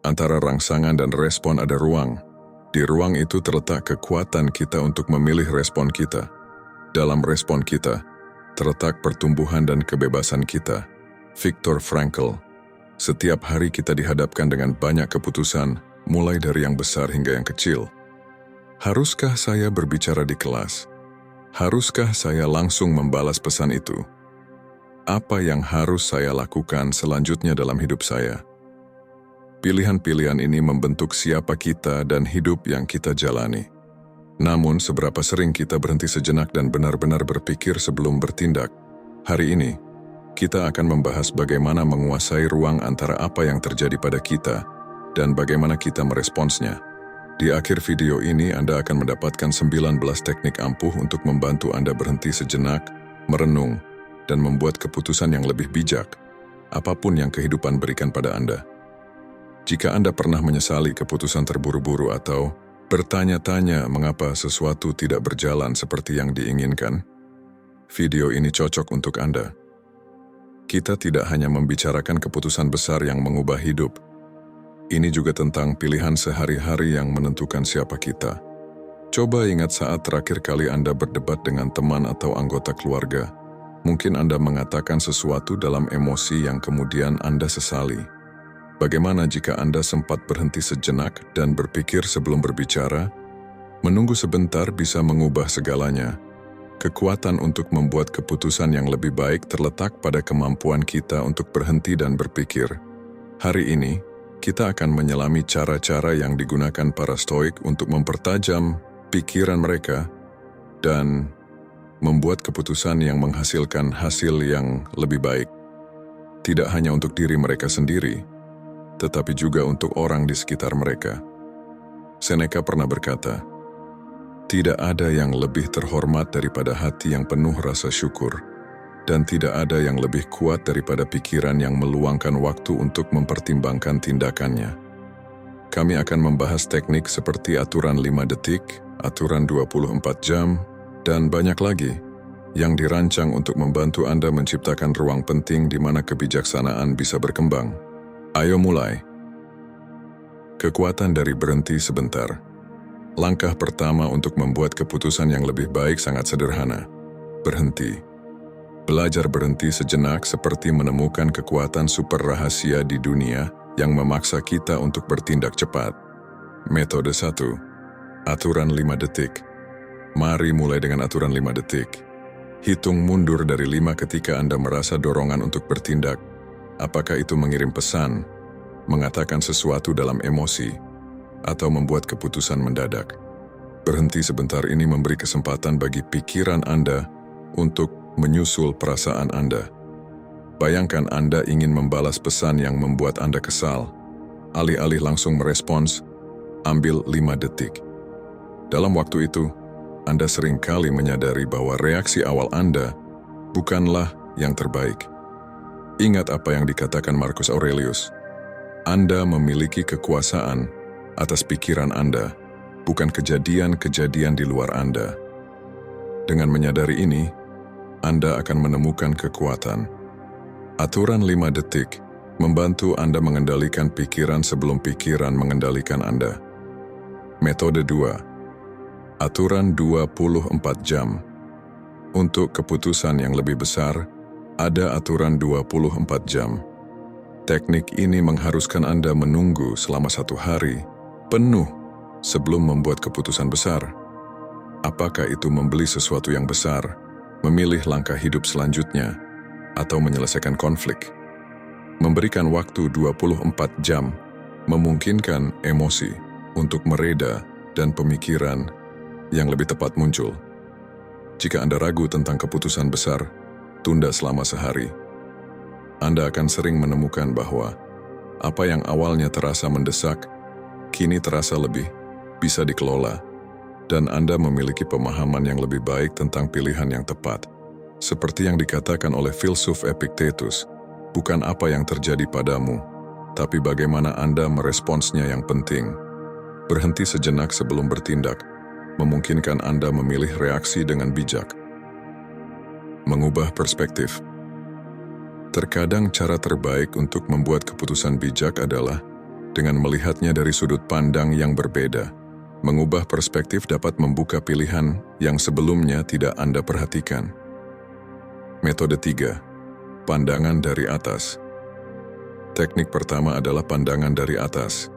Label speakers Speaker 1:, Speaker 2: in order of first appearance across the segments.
Speaker 1: Antara rangsangan dan respon ada ruang. Di ruang itu terletak kekuatan kita untuk memilih respon kita. Dalam respon kita, terletak pertumbuhan dan kebebasan kita. Viktor Frankl. Setiap hari kita dihadapkan dengan banyak keputusan, mulai dari yang besar hingga yang kecil. Haruskah saya berbicara di kelas? Haruskah saya langsung membalas pesan itu? Apa yang harus saya lakukan selanjutnya dalam hidup saya? Pilihan-pilihan ini membentuk siapa kita dan hidup yang kita jalani. Namun, seberapa sering kita berhenti sejenak dan benar-benar berpikir sebelum bertindak? Hari ini, kita akan membahas bagaimana menguasai ruang antara apa yang terjadi pada kita dan bagaimana kita meresponsnya. Di akhir video ini, Anda akan mendapatkan 19 teknik ampuh untuk membantu Anda berhenti sejenak, merenung, dan membuat keputusan yang lebih bijak, apapun yang kehidupan berikan pada Anda. Jika Anda pernah menyesali keputusan terburu-buru atau bertanya-tanya mengapa sesuatu tidak berjalan seperti yang diinginkan, video ini cocok untuk Anda. Kita tidak hanya membicarakan keputusan besar yang mengubah hidup, ini juga tentang pilihan sehari-hari yang menentukan siapa kita. Coba ingat saat terakhir kali Anda berdebat dengan teman atau anggota keluarga. Mungkin Anda mengatakan sesuatu dalam emosi yang kemudian Anda sesali. Bagaimana jika Anda sempat berhenti sejenak dan berpikir sebelum berbicara? Menunggu sebentar bisa mengubah segalanya. Kekuatan untuk membuat keputusan yang lebih baik terletak pada kemampuan kita untuk berhenti dan berpikir. Hari ini, kita akan menyelami cara-cara yang digunakan para Stoik untuk mempertajam pikiran mereka dan membuat keputusan yang menghasilkan hasil yang lebih baik. Tidak hanya untuk diri mereka sendiri, tetapi juga untuk orang di sekitar mereka. Seneca pernah berkata, "Tidak ada yang lebih terhormat daripada hati yang penuh rasa syukur, dan tidak ada yang lebih kuat daripada pikiran yang meluangkan waktu untuk mempertimbangkan tindakannya." Kami akan membahas teknik seperti aturan 5 detik, aturan 24 jam, dan banyak lagi yang dirancang untuk membantu Anda menciptakan ruang penting di mana kebijaksanaan bisa berkembang. Ayo mulai. Kekuatan dari berhenti sebentar. Langkah pertama untuk membuat keputusan yang lebih baik sangat sederhana. Berhenti. Belajar berhenti sejenak seperti menemukan kekuatan super rahasia di dunia yang memaksa kita untuk bertindak cepat. Metode 1. Aturan 5 detik. Mari mulai dengan aturan 5 detik. Hitung mundur dari 5 ketika Anda merasa dorongan untuk bertindak. Apakah itu mengirim pesan, mengatakan sesuatu dalam emosi, atau membuat keputusan mendadak? Berhenti sebentar ini memberi kesempatan bagi pikiran Anda untuk menyusul perasaan Anda. Bayangkan Anda ingin membalas pesan yang membuat Anda kesal. Alih-alih langsung merespons, ambil 5 detik. Dalam waktu itu, Anda seringkali menyadari bahwa reaksi awal Anda bukanlah yang terbaik. Ingat apa yang dikatakan Marcus Aurelius. Anda memiliki kekuasaan atas pikiran Anda, bukan kejadian-kejadian di luar Anda. Dengan menyadari ini, Anda akan menemukan kekuatan. Aturan 5 detik membantu Anda mengendalikan pikiran sebelum pikiran mengendalikan Anda. Metode 2. Aturan 24 jam. Untuk keputusan yang lebih besar, ada aturan 24 jam. Teknik ini mengharuskan Anda menunggu selama 1 hari penuh sebelum membuat keputusan besar. Apakah itu membeli sesuatu yang besar, memilih langkah hidup selanjutnya, atau menyelesaikan konflik? Memberikan waktu 24 jam memungkinkan emosi untuk mereda dan pemikiran yang lebih tepat muncul. Jika Anda ragu tentang keputusan besar, tunda selama sehari. Anda akan sering menemukan bahwa apa yang awalnya terasa mendesak, kini terasa lebih bisa dikelola, dan Anda memiliki pemahaman yang lebih baik tentang pilihan yang tepat. Seperti yang dikatakan oleh filsuf Epictetus, bukan apa yang terjadi padamu, tapi bagaimana Anda meresponsnya yang penting. Berhenti sejenak sebelum bertindak memungkinkan Anda memilih reaksi dengan bijak. Mengubah perspektif. Terkadang cara terbaik untuk membuat keputusan bijak adalah dengan melihatnya dari sudut pandang yang berbeda. Mengubah perspektif dapat membuka pilihan yang sebelumnya tidak Anda perhatikan. Metode 3. Pandangan dari atas. Teknik pertama adalah pandangan dari atas.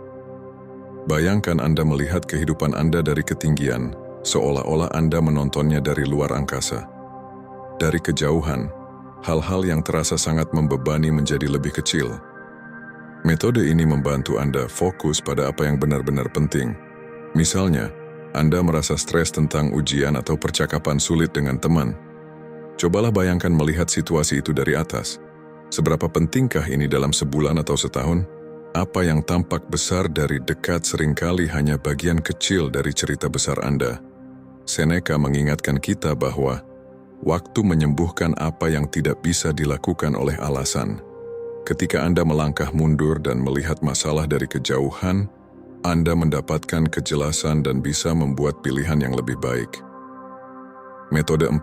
Speaker 1: Bayangkan Anda melihat kehidupan Anda dari ketinggian, seolah-olah Anda menontonnya dari luar angkasa. Dari kejauhan, hal-hal yang terasa sangat membebani menjadi lebih kecil. Metode ini membantu Anda fokus pada apa yang benar-benar penting. Misalnya, Anda merasa stres tentang ujian atau percakapan sulit dengan teman. Cobalah bayangkan melihat situasi itu dari atas. Seberapa pentingkah ini dalam sebulan atau setahun? Apa yang tampak besar dari dekat seringkali hanya bagian kecil dari cerita besar Anda. Seneca mengingatkan kita bahwa waktu menyembuhkan apa yang tidak bisa dilakukan oleh alasan. Ketika Anda melangkah mundur dan melihat masalah dari kejauhan, Anda mendapatkan kejelasan dan bisa membuat pilihan yang lebih baik. Metode 4.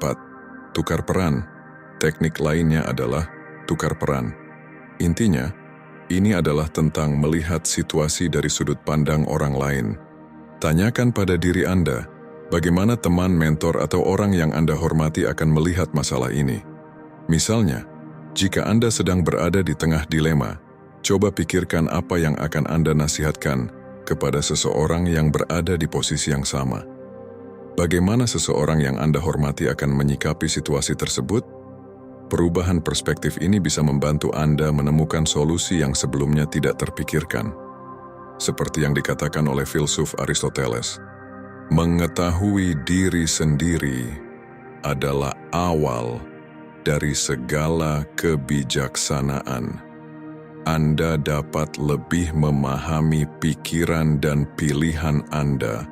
Speaker 1: Tukar peran. Teknik lainnya adalah tukar peran. Intinya, ini adalah tentang melihat situasi dari sudut pandang orang lain. Tanyakan pada diri Anda, bagaimana teman, mentor, atau orang yang Anda hormati akan melihat masalah ini. Misalnya, jika Anda sedang berada di tengah dilema, coba pikirkan apa yang akan Anda nasihatkan kepada seseorang yang berada di posisi yang sama. Bagaimana seseorang yang Anda hormati akan menyikapi situasi tersebut? Perubahan perspektif ini bisa membantu Anda menemukan solusi yang sebelumnya tidak terpikirkan. Seperti yang dikatakan oleh filsuf Aristoteles, mengetahui diri sendiri adalah awal dari segala kebijaksanaan. Anda dapat lebih memahami pikiran dan pilihan Anda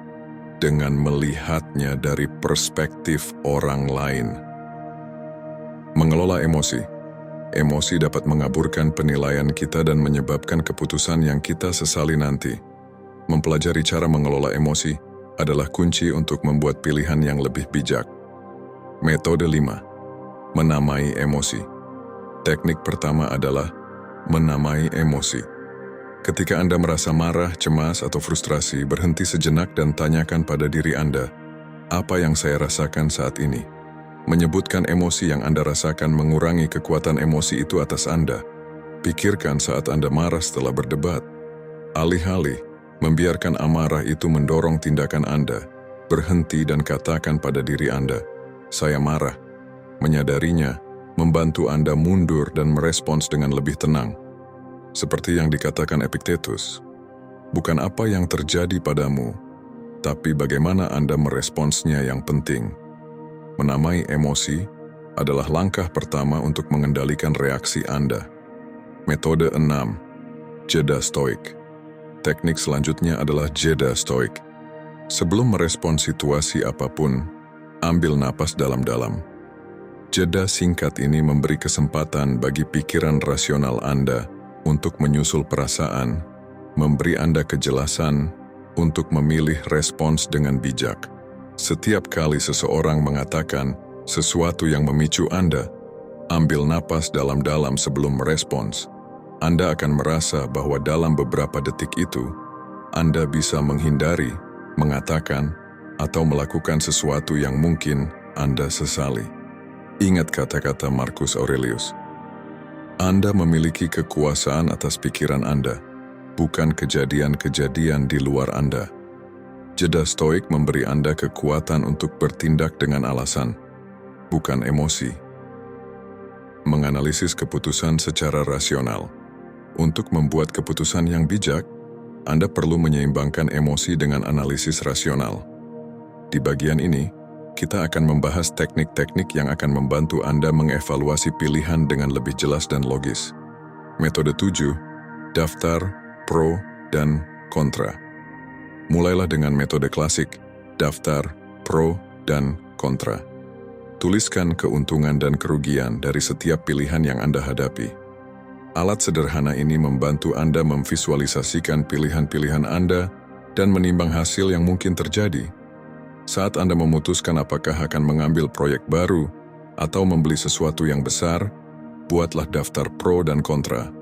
Speaker 1: dengan melihatnya dari perspektif orang lain. Mengelola emosi. Emosi dapat mengaburkan penilaian kita dan menyebabkan keputusan yang kita sesali nanti. Mempelajari cara mengelola emosi adalah kunci untuk membuat pilihan yang lebih bijak. Metode 5. Menamai emosi. Teknik pertama adalah menamai emosi. Ketika Anda merasa marah, cemas, atau frustrasi, berhenti sejenak dan tanyakan pada diri Anda, apa yang saya rasakan saat ini? Menyebutkan emosi yang Anda rasakan mengurangi kekuatan emosi itu atas Anda. Pikirkan saat Anda marah setelah berdebat. Alih-alih, membiarkan amarah itu mendorong tindakan Anda. Berhenti dan katakan pada diri Anda, saya marah. Menyadarinya, membantu Anda mundur dan merespons dengan lebih tenang. Seperti yang dikatakan Epictetus, bukan apa yang terjadi padamu, tapi bagaimana Anda meresponsnya yang penting. Menamai emosi adalah langkah pertama untuk mengendalikan reaksi Anda. Metode 6. Jeda stoik. Teknik selanjutnya adalah jeda stoik. Sebelum merespons situasi apapun, ambil napas dalam-dalam. Jeda singkat ini memberi kesempatan bagi pikiran rasional Anda untuk menyusul perasaan, memberi Anda kejelasan untuk memilih respons dengan bijak. Setiap kali seseorang mengatakan sesuatu yang memicu Anda, ambil napas dalam-dalam sebelum merespons. Anda akan merasa bahwa dalam beberapa detik itu, Anda bisa menghindari, mengatakan, atau melakukan sesuatu yang mungkin Anda sesali. Ingat kata-kata Marcus Aurelius, Anda memiliki kekuasaan atas pikiran Anda, bukan kejadian-kejadian di luar Anda. Jeda stoik memberi Anda kekuatan untuk bertindak dengan alasan, bukan emosi. Menganalisis keputusan secara rasional. Untuk membuat keputusan yang bijak, Anda perlu menyeimbangkan emosi dengan analisis rasional. Di bagian ini, kita akan membahas teknik-teknik yang akan membantu Anda mengevaluasi pilihan dengan lebih jelas dan logis. Metode 7, daftar, pro, dan kontra. Mulailah dengan metode klasik, daftar, pro, dan kontra. Tuliskan keuntungan dan kerugian dari setiap pilihan yang Anda hadapi. Alat sederhana ini membantu Anda memvisualisasikan pilihan-pilihan Anda dan menimbang hasil yang mungkin terjadi. Saat Anda memutuskan apakah akan mengambil proyek baru atau membeli sesuatu yang besar, buatlah daftar pro dan kontra.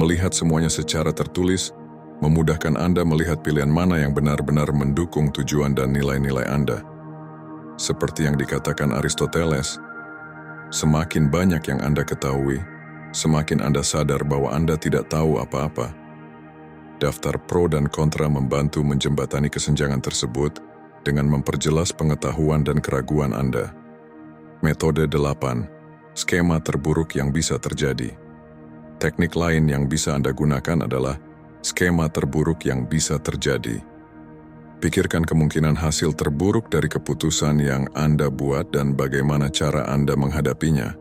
Speaker 1: Melihat semuanya secara tertulis memudahkan Anda melihat pilihan mana yang benar-benar mendukung tujuan dan nilai-nilai Anda. Seperti yang dikatakan Aristoteles, semakin banyak yang Anda ketahui, semakin Anda sadar bahwa Anda tidak tahu apa-apa. Daftar pro dan kontra membantu menjembatani kesenjangan tersebut dengan memperjelas pengetahuan dan keraguan Anda. Metode 8. Skema terburuk yang bisa terjadi. Teknik lain yang bisa Anda gunakan adalah skema terburuk yang bisa terjadi. Pikirkan kemungkinan hasil terburuk dari keputusan yang Anda buat dan bagaimana cara Anda menghadapinya.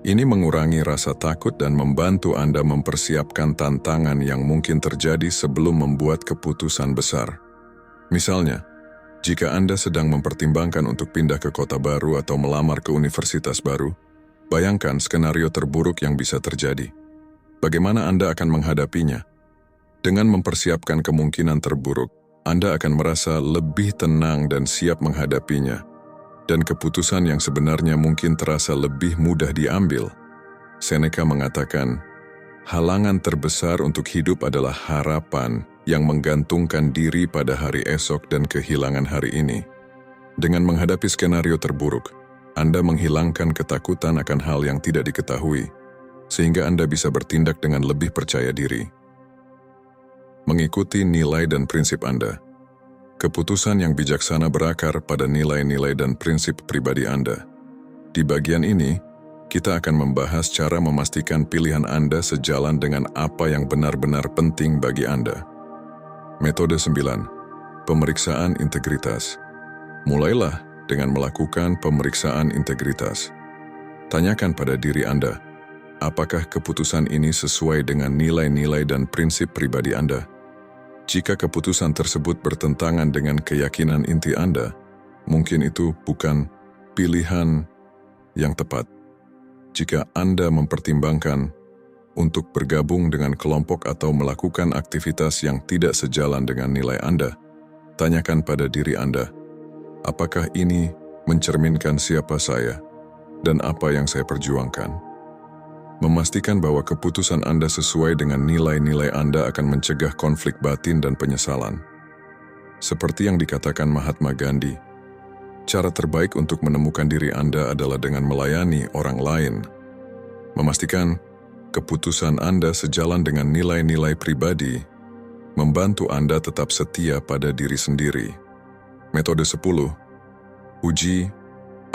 Speaker 1: Ini mengurangi rasa takut dan membantu Anda mempersiapkan tantangan yang mungkin terjadi sebelum membuat keputusan besar. Misalnya, jika Anda sedang mempertimbangkan untuk pindah ke kota baru atau melamar ke universitas baru, bayangkan skenario terburuk yang bisa terjadi. Bagaimana Anda akan menghadapinya? Dengan mempersiapkan kemungkinan terburuk, Anda akan merasa lebih tenang dan siap menghadapinya, dan keputusan yang sebenarnya mungkin terasa lebih mudah diambil. Seneca mengatakan, halangan terbesar untuk hidup adalah harapan yang menggantungkan diri pada hari esok dan kehilangan hari ini. Dengan menghadapi skenario terburuk, Anda menghilangkan ketakutan akan hal yang tidak diketahui, sehingga Anda bisa bertindak dengan lebih percaya diri. Mengikuti nilai dan prinsip Anda. Keputusan yang bijaksana berakar pada nilai-nilai dan prinsip pribadi Anda. Di bagian ini, kita akan membahas cara memastikan pilihan Anda sejalan dengan apa yang benar-benar penting bagi Anda. Metode 9. Pemeriksaan integritas. Mulailah dengan melakukan pemeriksaan integritas. Tanyakan pada diri Anda, apakah keputusan ini sesuai dengan nilai-nilai dan prinsip pribadi Anda? Jika keputusan tersebut bertentangan dengan keyakinan inti Anda, mungkin itu bukan pilihan yang tepat. Jika Anda mempertimbangkan untuk bergabung dengan kelompok atau melakukan aktivitas yang tidak sejalan dengan nilai Anda, tanyakan pada diri Anda, apakah ini mencerminkan siapa saya dan apa yang saya perjuangkan? Memastikan bahwa keputusan Anda sesuai dengan nilai-nilai Anda akan mencegah konflik batin dan penyesalan. Seperti yang dikatakan Mahatma Gandhi, cara terbaik untuk menemukan diri Anda adalah dengan melayani orang lain. Memastikan keputusan Anda sejalan dengan nilai-nilai pribadi, membantu Anda tetap setia pada diri sendiri. Metode 10. Uji,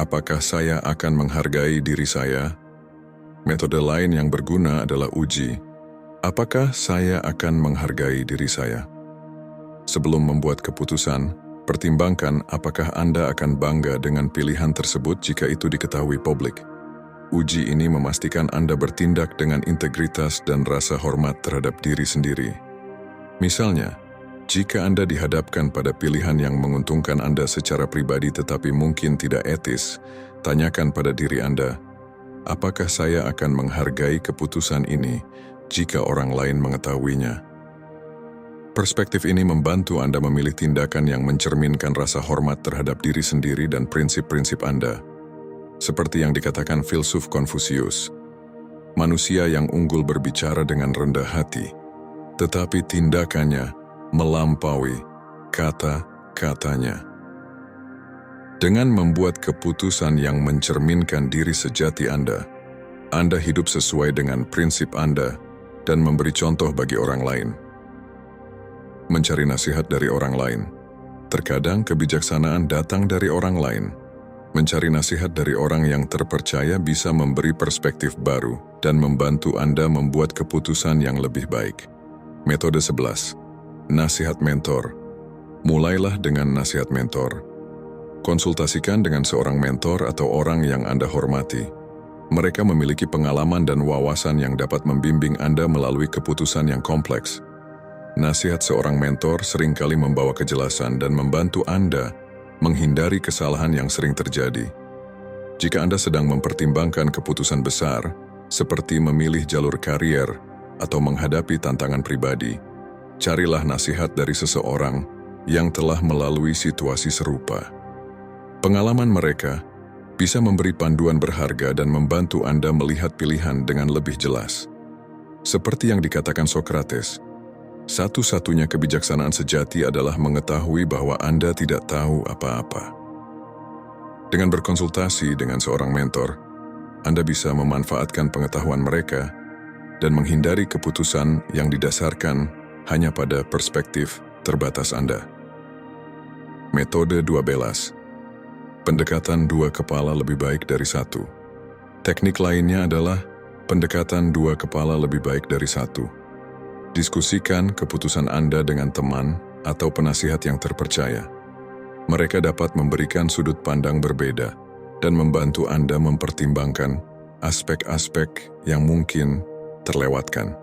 Speaker 1: apakah saya akan menghargai diri saya? Metode lain yang berguna adalah uji, apakah saya akan menghargai diri saya? Sebelum membuat keputusan, pertimbangkan apakah Anda akan bangga dengan pilihan tersebut jika itu diketahui publik. Uji ini memastikan Anda bertindak dengan integritas dan rasa hormat terhadap diri sendiri. Misalnya, jika Anda dihadapkan pada pilihan yang menguntungkan Anda secara pribadi tetapi mungkin tidak etis, tanyakan pada diri Anda, apakah saya akan menghargai keputusan ini jika orang lain mengetahuinya? Perspektif ini membantu Anda memilih tindakan yang mencerminkan rasa hormat terhadap diri sendiri dan prinsip-prinsip Anda. Seperti yang dikatakan filsuf Konfusius, manusia yang unggul berbicara dengan rendah hati, tetapi tindakannya melampaui kata-katanya. Dengan membuat keputusan yang mencerminkan diri sejati Anda hidup sesuai dengan prinsip Anda dan memberi contoh bagi orang lain. Mencari nasihat dari orang lain. Terkadang kebijaksanaan datang dari orang lain. Mencari nasihat dari orang yang terpercaya bisa memberi perspektif baru dan membantu Anda membuat keputusan yang lebih baik. Metode 11. Nasihat mentor. Mulailah dengan nasihat mentor. Konsultasikan dengan seorang mentor atau orang yang Anda hormati. Mereka memiliki pengalaman dan wawasan yang dapat membimbing Anda melalui keputusan yang kompleks. Nasihat seorang mentor seringkali membawa kejelasan dan membantu Anda menghindari kesalahan yang sering terjadi. Jika Anda sedang mempertimbangkan keputusan besar, seperti memilih jalur karier atau menghadapi tantangan pribadi, carilah nasihat dari seseorang yang telah melalui situasi serupa. Pengalaman mereka bisa memberi panduan berharga dan membantu Anda melihat pilihan dengan lebih jelas. Seperti yang dikatakan Socrates, Satu-satunya kebijaksanaan sejati adalah mengetahui bahwa Anda tidak tahu apa-apa. Dengan berkonsultasi dengan seorang mentor, Anda bisa memanfaatkan pengetahuan mereka dan menghindari keputusan yang didasarkan hanya pada perspektif terbatas Anda. Metode 12. Pendekatan dua kepala lebih baik dari satu. Teknik lainnya adalah pendekatan dua kepala lebih baik dari satu. Diskusikan keputusan Anda dengan teman atau penasihat yang terpercaya. Mereka dapat memberikan sudut pandang berbeda dan membantu Anda mempertimbangkan aspek-aspek yang mungkin terlewatkan.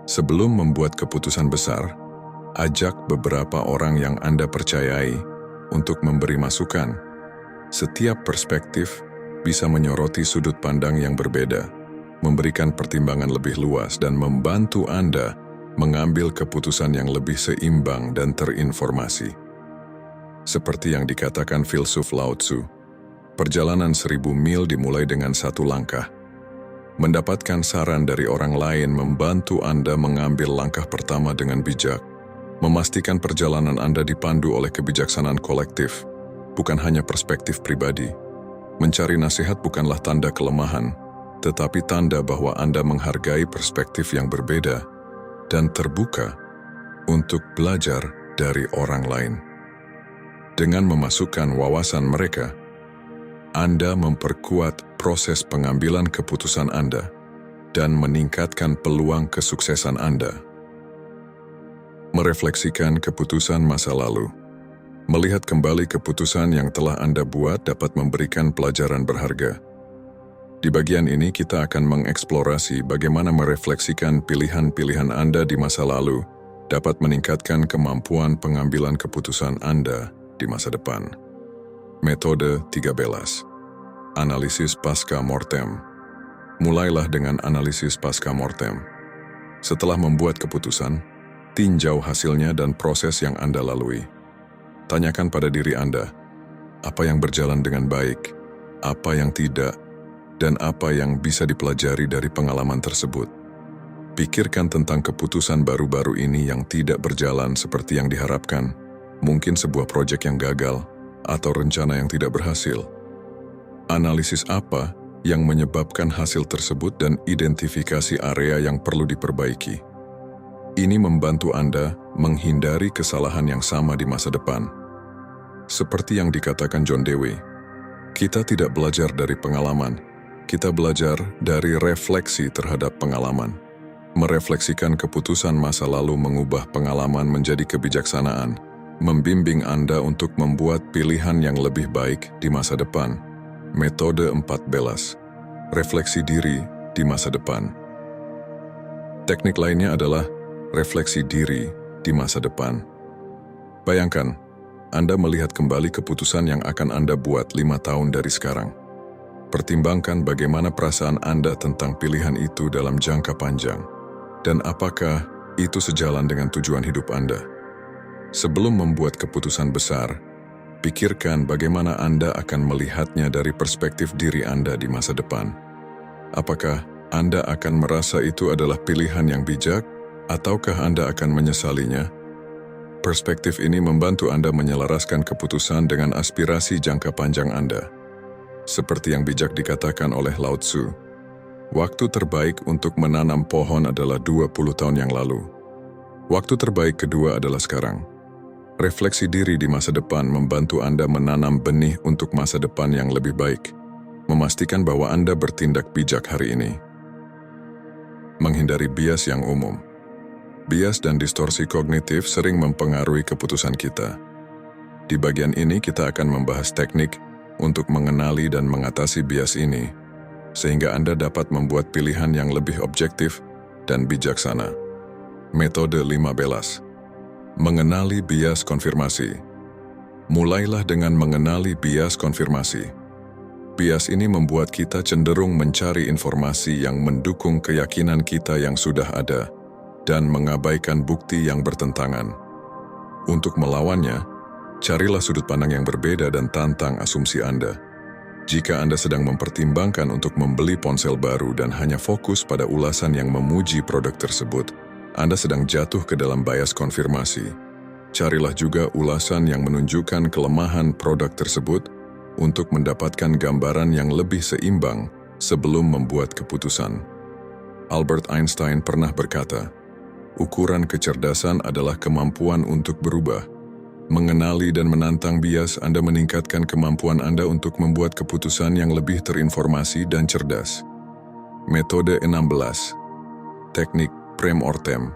Speaker 1: Sebelum membuat keputusan besar, ajak beberapa orang yang Anda percayai untuk memberi masukan. Setiap perspektif bisa menyoroti sudut pandang yang berbeda, memberikan pertimbangan lebih luas dan membantu Anda mengambil keputusan yang lebih seimbang dan terinformasi. Seperti yang dikatakan filsuf Lao Tzu, perjalanan 1000 mil dimulai dengan satu langkah. Mendapatkan saran dari orang lain membantu Anda mengambil langkah pertama dengan bijak, memastikan perjalanan Anda dipandu oleh kebijaksanaan kolektif, bukan hanya perspektif pribadi. Mencari nasihat bukanlah tanda kelemahan, tetapi tanda bahwa Anda menghargai perspektif yang berbeda dan terbuka untuk belajar dari orang lain. Dengan memasukkan wawasan mereka, Anda memperkuat proses pengambilan keputusan Anda dan meningkatkan peluang kesuksesan Anda. Merefleksikan keputusan masa lalu. Melihat kembali keputusan yang telah Anda buat dapat memberikan pelajaran berharga. Di bagian ini kita akan mengeksplorasi bagaimana merefleksikan pilihan-pilihan Anda di masa lalu dapat meningkatkan kemampuan pengambilan keputusan Anda di masa depan. Metode 13. Analisis pasca mortem. Mulailah dengan analisis pasca mortem. Setelah membuat keputusan, tinjau hasilnya dan proses yang Anda lalui. Tanyakan pada diri Anda, apa yang berjalan dengan baik, apa yang tidak, dan apa yang bisa dipelajari dari pengalaman tersebut. Pikirkan tentang keputusan baru-baru ini yang tidak berjalan seperti yang diharapkan, mungkin sebuah proyek yang gagal, atau rencana yang tidak berhasil. Analisis apa yang menyebabkan hasil tersebut dan identifikasi area yang perlu diperbaiki. Ini membantu Anda menghindari kesalahan yang sama di masa depan. Seperti yang dikatakan John Dewey, kita tidak belajar dari pengalaman, kita belajar dari refleksi terhadap pengalaman. Merefleksikan keputusan masa lalu mengubah pengalaman menjadi kebijaksanaan, membimbing Anda untuk membuat pilihan yang lebih baik di masa depan. Metode 14. Refleksi diri di masa depan. Teknik lainnya adalah refleksi diri di masa depan. Bayangkan, Anda melihat kembali keputusan yang akan Anda buat 5 tahun dari sekarang. Pertimbangkan bagaimana perasaan Anda tentang pilihan itu dalam jangka panjang, dan apakah itu sejalan dengan tujuan hidup Anda. Sebelum membuat keputusan besar, pikirkan bagaimana Anda akan melihatnya dari perspektif diri Anda di masa depan. Apakah Anda akan merasa itu adalah pilihan yang bijak, ataukah Anda akan menyesalinya? Perspektif ini membantu Anda menyelaraskan keputusan dengan aspirasi jangka panjang Anda. Seperti yang bijak dikatakan oleh Lao Tzu, waktu terbaik untuk menanam pohon adalah 20 tahun yang lalu. Waktu terbaik kedua adalah sekarang. Refleksi diri di masa depan membantu Anda menanam benih untuk masa depan yang lebih baik, memastikan bahwa Anda bertindak bijak hari ini. Menghindari bias yang umum. Bias dan distorsi kognitif sering mempengaruhi keputusan kita. Di bagian ini kita akan membahas teknik untuk mengenali dan mengatasi bias ini, sehingga Anda dapat membuat pilihan yang lebih objektif dan bijaksana. Metode 15. Mengenali bias konfirmasi. Mulailah dengan mengenali bias konfirmasi. Bias ini membuat kita cenderung mencari informasi yang mendukung keyakinan kita yang sudah ada dan mengabaikan bukti yang bertentangan. Untuk melawannya, carilah sudut pandang yang berbeda dan tantang asumsi Anda. Jika Anda sedang mempertimbangkan untuk membeli ponsel baru dan hanya fokus pada ulasan yang memuji produk tersebut, Anda sedang jatuh ke dalam bias konfirmasi. Carilah juga ulasan yang menunjukkan kelemahan produk tersebut untuk mendapatkan gambaran yang lebih seimbang sebelum membuat keputusan. Albert Einstein pernah berkata, ukuran kecerdasan adalah kemampuan untuk berubah. Mengenali dan menantang bias Anda meningkatkan kemampuan Anda untuk membuat keputusan yang lebih terinformasi dan cerdas. Metode 16. Teknik Prem-Ortem.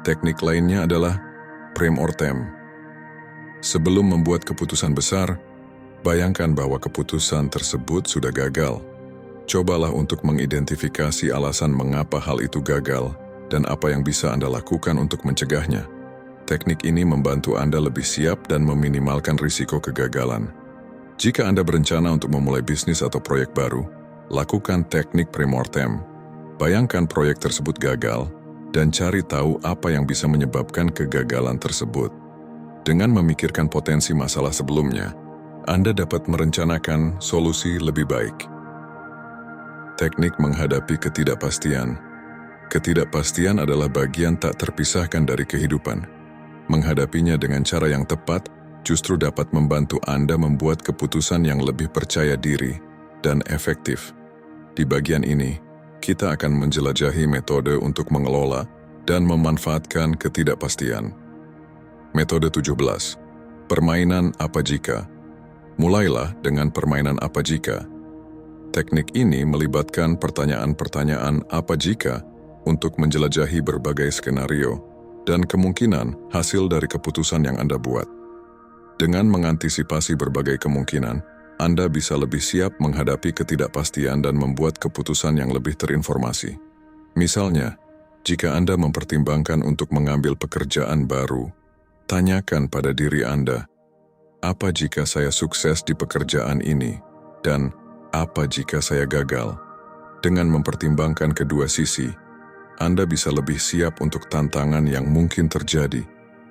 Speaker 1: Teknik lainnya adalah Prem-Ortem. Sebelum membuat keputusan besar, bayangkan bahwa keputusan tersebut sudah gagal. Cobalah untuk mengidentifikasi alasan mengapa hal itu gagal dan apa yang bisa Anda lakukan untuk mencegahnya. Teknik ini membantu Anda lebih siap dan meminimalkan risiko kegagalan. Jika Anda berencana untuk memulai bisnis atau proyek baru, lakukan teknik premortem. Bayangkan proyek tersebut gagal dan cari tahu apa yang bisa menyebabkan kegagalan tersebut. Dengan memikirkan potensi masalah sebelumnya, Anda dapat merencanakan solusi lebih baik. Teknik menghadapi ketidakpastian. Ketidakpastian adalah bagian tak terpisahkan dari kehidupan. Menghadapinya dengan cara yang tepat justru dapat membantu Anda membuat keputusan yang lebih percaya diri dan efektif. Di bagian ini, kita akan menjelajahi metode untuk mengelola dan memanfaatkan ketidakpastian. Metode 17. Permainan apa jika? Mulailah dengan permainan apa jika. Teknik ini melibatkan pertanyaan-pertanyaan apa jika untuk menjelajahi berbagai skenario dan kemungkinan hasil dari keputusan yang Anda buat. Dengan mengantisipasi berbagai kemungkinan, Anda bisa lebih siap menghadapi ketidakpastian dan membuat keputusan yang lebih terinformasi. Misalnya, jika Anda mempertimbangkan untuk mengambil pekerjaan baru, tanyakan pada diri Anda, apa jika saya sukses di pekerjaan ini, dan apa jika saya gagal? Dengan mempertimbangkan kedua sisi, Anda bisa lebih siap untuk tantangan yang mungkin terjadi,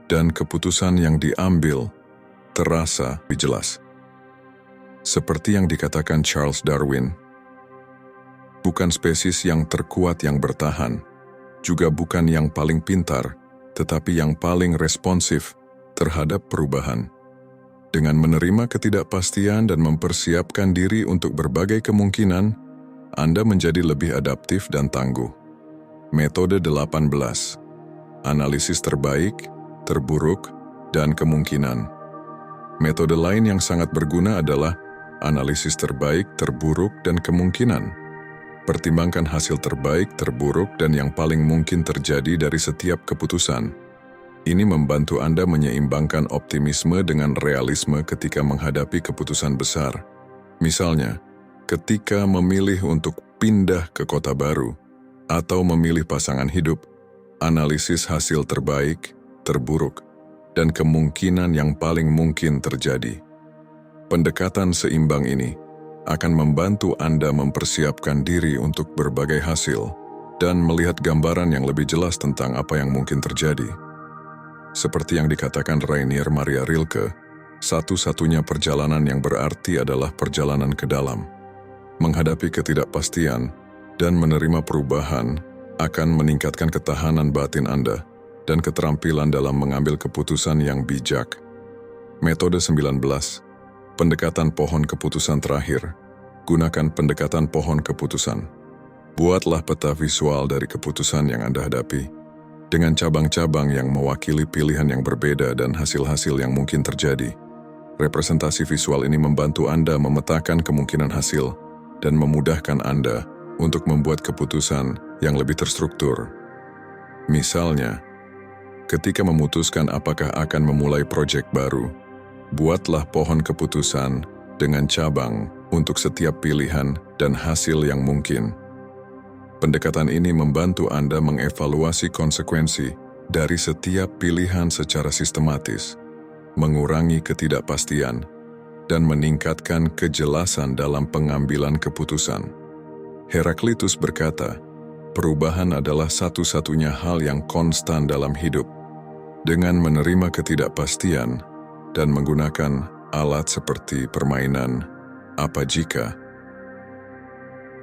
Speaker 1: dan keputusan yang diambil terasa lebih jelas. Seperti yang dikatakan Charles Darwin, bukan spesies yang terkuat yang bertahan, juga bukan yang paling pintar, tetapi yang paling responsif terhadap perubahan. Dengan menerima ketidakpastian dan mempersiapkan diri untuk berbagai kemungkinan, Anda menjadi lebih adaptif dan tangguh. Metode 18. Analisis terbaik, terburuk, dan kemungkinan. Metode lain yang sangat berguna adalah analisis terbaik, terburuk, dan kemungkinan. Pertimbangkan hasil terbaik, terburuk, dan yang paling mungkin terjadi dari setiap keputusan. Ini membantu Anda menyeimbangkan optimisme dengan realisme ketika menghadapi keputusan besar. Misalnya, ketika memilih untuk pindah ke kota baru, atau memilih pasangan hidup, analisis hasil terbaik, terburuk, dan kemungkinan yang paling mungkin terjadi. Pendekatan seimbang ini akan membantu Anda mempersiapkan diri untuk berbagai hasil dan melihat gambaran yang lebih jelas tentang apa yang mungkin terjadi. Seperti yang dikatakan Rainier Maria Rilke, satu-satunya perjalanan yang berarti adalah perjalanan ke dalam. Menghadapi ketidakpastian dan menerima perubahan akan meningkatkan ketahanan batin Anda dan keterampilan dalam mengambil keputusan yang bijak. Metode 19. Pendekatan pohon keputusan terakhir. Gunakan pendekatan pohon keputusan. Buatlah peta visual dari keputusan yang Anda hadapi, dengan cabang-cabang yang mewakili pilihan yang berbeda dan hasil-hasil yang mungkin terjadi. Representasi visual ini membantu Anda memetakan kemungkinan hasil dan memudahkan Anda untuk membuat keputusan yang lebih terstruktur. Misalnya, ketika memutuskan apakah akan memulai proyek baru, buatlah pohon keputusan dengan cabang untuk setiap pilihan dan hasil yang mungkin. Pendekatan ini membantu Anda mengevaluasi konsekuensi dari setiap pilihan secara sistematis, mengurangi ketidakpastian, dan meningkatkan kejelasan dalam pengambilan keputusan. Heraklitus berkata, perubahan adalah satu-satunya hal yang konstan dalam hidup. Dengan menerima ketidakpastian dan menggunakan alat seperti permainan apa jika,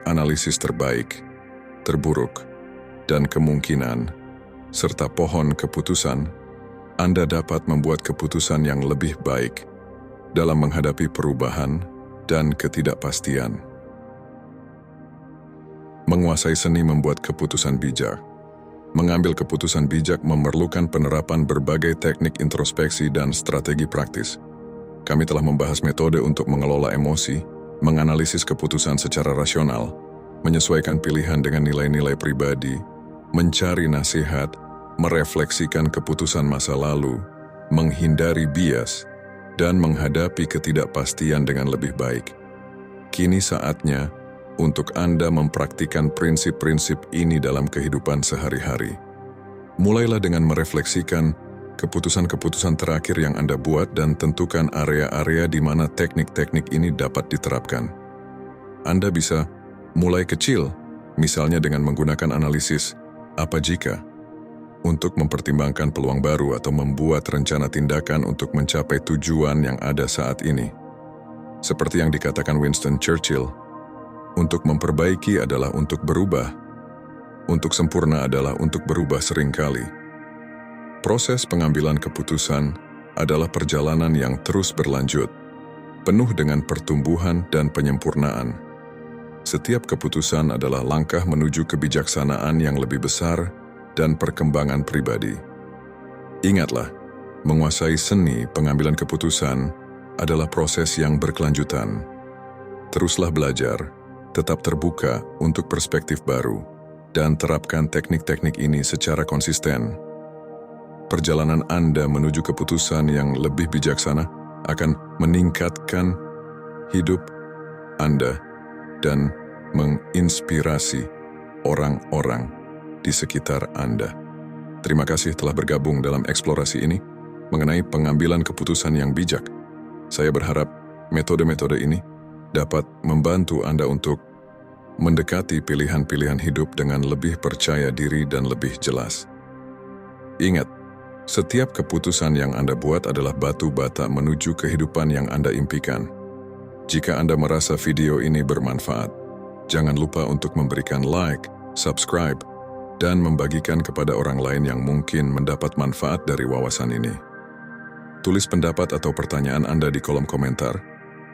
Speaker 1: analisis terbaik, terburuk, dan kemungkinan, serta pohon keputusan, Anda dapat membuat keputusan yang lebih baik dalam menghadapi perubahan dan ketidakpastian. Menguasai seni membuat keputusan bijak. Mengambil keputusan bijak memerlukan penerapan berbagai teknik introspeksi dan strategi praktis. Kami telah membahas metode untuk mengelola emosi, menganalisis keputusan secara rasional, menyesuaikan pilihan dengan nilai-nilai pribadi, mencari nasihat, merefleksikan keputusan masa lalu, menghindari bias, dan menghadapi ketidakpastian dengan lebih baik. Kini saatnya untuk Anda mempraktikkan prinsip-prinsip ini dalam kehidupan sehari-hari. Mulailah dengan merefleksikan keputusan-keputusan terakhir yang Anda buat dan tentukan area-area di mana teknik-teknik ini dapat diterapkan. Anda bisa mulai kecil, misalnya dengan menggunakan analisis "apa jika" untuk mempertimbangkan peluang baru atau membuat rencana tindakan untuk mencapai tujuan yang ada saat ini. Seperti yang dikatakan Winston Churchill, untuk memperbaiki adalah untuk berubah. Untuk sempurna adalah untuk berubah seringkali. Proses pengambilan keputusan adalah perjalanan yang terus berlanjut, penuh dengan pertumbuhan dan penyempurnaan. Setiap keputusan adalah langkah menuju kebijaksanaan yang lebih besar dan perkembangan pribadi. Ingatlah, menguasai seni pengambilan keputusan adalah proses yang berkelanjutan. Teruslah belajar, tetap terbuka untuk perspektif baru, dan terapkan teknik-teknik ini secara konsisten. Perjalanan Anda menuju keputusan yang lebih bijaksana akan meningkatkan hidup Anda dan menginspirasi orang-orang di sekitar Anda. Terima kasih telah bergabung dalam eksplorasi ini mengenai pengambilan keputusan yang bijak. Saya berharap metode-metode ini dapat membantu Anda untuk mendekati pilihan-pilihan hidup dengan lebih percaya diri dan lebih jelas. Ingat, setiap keputusan yang Anda buat adalah batu bata menuju kehidupan yang Anda impikan. Jika Anda merasa video ini bermanfaat, jangan lupa untuk memberikan like, subscribe, dan membagikan kepada orang lain yang mungkin mendapat manfaat dari wawasan ini. Tulis pendapat atau pertanyaan Anda di kolom komentar.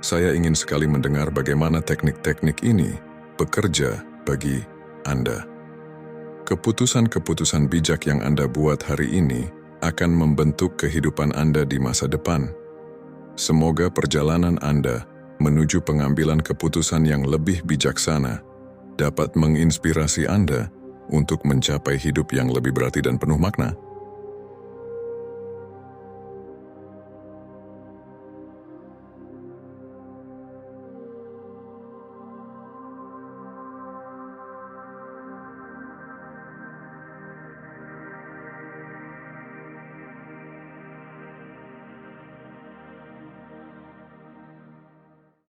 Speaker 1: Saya ingin sekali mendengar bagaimana teknik-teknik ini bekerja bagi Anda. Keputusan-keputusan bijak yang Anda buat hari ini akan membentuk kehidupan Anda di masa depan. Semoga perjalanan Anda menuju pengambilan keputusan yang lebih bijaksana dapat menginspirasi Anda untuk mencapai hidup yang lebih berarti dan penuh makna.